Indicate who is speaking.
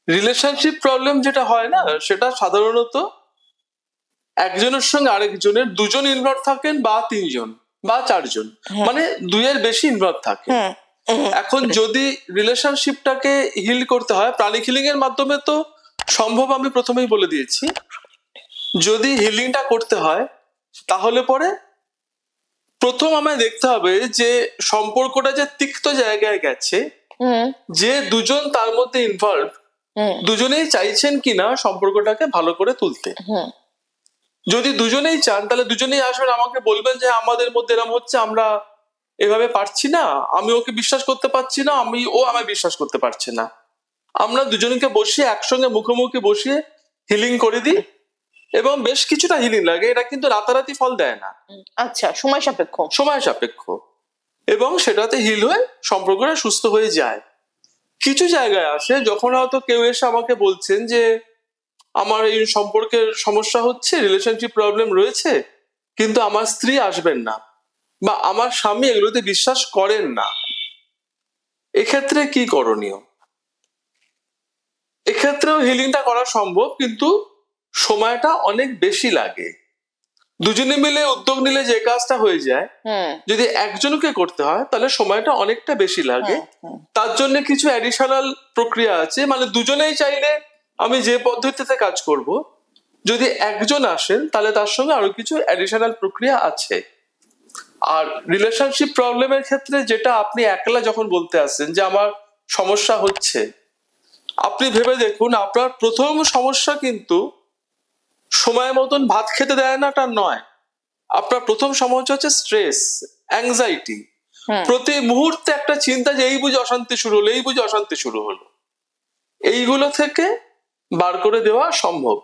Speaker 1: Relationship problem যেটা হয় না, সেটা সাধারণত একজনের সঙ্গে আরেকজনের দুজন ইনভলভ থাকেন বা তিনজন বা চারজন, মানে দুইয়ের বেশি ইনভলভ থাকে। এখন যদি রিলেশনশিপটাকে হিল করতে হয়, প্রাণিক হিলিং এর মাধ্যমে তো সম্ভব, আমি প্রথমেই বলে দিয়েছি। যদি হিলিংটা করতে হয় তাহলে পরে প্রথম আমায় দেখতে হবে যে সম্পর্কটা যে তিক্ত জায়গায় গেছে, যে দুজন তার মধ্যে ইনভলভ, দুজনেই চাইছেন কিনা সম্পর্কটাকে ভালো করে তুলতে। যদি দুজনেই চান তাহলে দুজনেই আসবেন, আমাকে বলবেন যে আমাদের মধ্যে এরকম হচ্ছে, আমরা এভাবে পারছি না, আমি ওকে বিশ্বাস করতে পারছি না, ও আমায় বিশ্বাস করতে পারছে না। আমরা দুজনকে বসিয়ে একসঙ্গে মুখোমুখি বসিয়ে হিলিং করে দিই, এবং বেশ কিছুটা হিলিং লাগে, এটা কিন্তু রাতারাতি ফল দেয় না।
Speaker 2: আচ্ছা, সময় সাপেক্ষ,
Speaker 1: এবং সেটাতে হিল হয়ে সম্পর্কটা সুস্থ হয়ে যায়। কিছু জায়গায় আসে যখন হয়তো কেউ এসে আমাকে বলছেন যে আমার এই সম্পর্কের সমস্যা হচ্ছে, রিলেশনশিপ প্রবলেম রয়েছে, কিন্তু আমার স্ত্রী আসবেন না বা আমার স্বামী এগুলোতে বিশ্বাস করেন না। এক্ষেত্রে কি করণীয়? এক্ষেত্রেও হিলিংটা করা সম্ভব, কিন্তু সময়টা অনেক বেশি লাগে। দুজনে মিলে উদ্যোগ নিলে যে কাজটা হয়ে যায়, যদি একজনকে করতে হয় তাহলে সময়টা অনেকটা বেশি লাগে। তার জন্য কিছু অ্যাডিশনাল প্রক্রিয়া আছে, মানে দুজনেই চাইলে আমি যে পদ্ধতিতে কাজ করব, যদি একজন আসেন তাহলে তার সঙ্গে আরো কিছু অ্যাডিশনাল প্রক্রিয়া আছে। আর রিলেশনশিপ প্রবলেমের ক্ষেত্রে যেটা আপনি একলা যখন বলতে আসেন যে আমার সমস্যা হচ্ছে, আপনি ভেবে দেখুন আপনার প্রথম সমস্যা কিন্তু সময় মতন ভাত খেতে দেয় না, তা নয়। আপনার প্রথম সমস্যা হচ্ছে স্ট্রেস, অ্যাংজাইটি। প্রতি মুহূর্তে একটা চিন্তা যে এই বুঝে অশান্তি শুরু হলো, এইগুলো থেকে বার করে দেওয়া সম্ভব।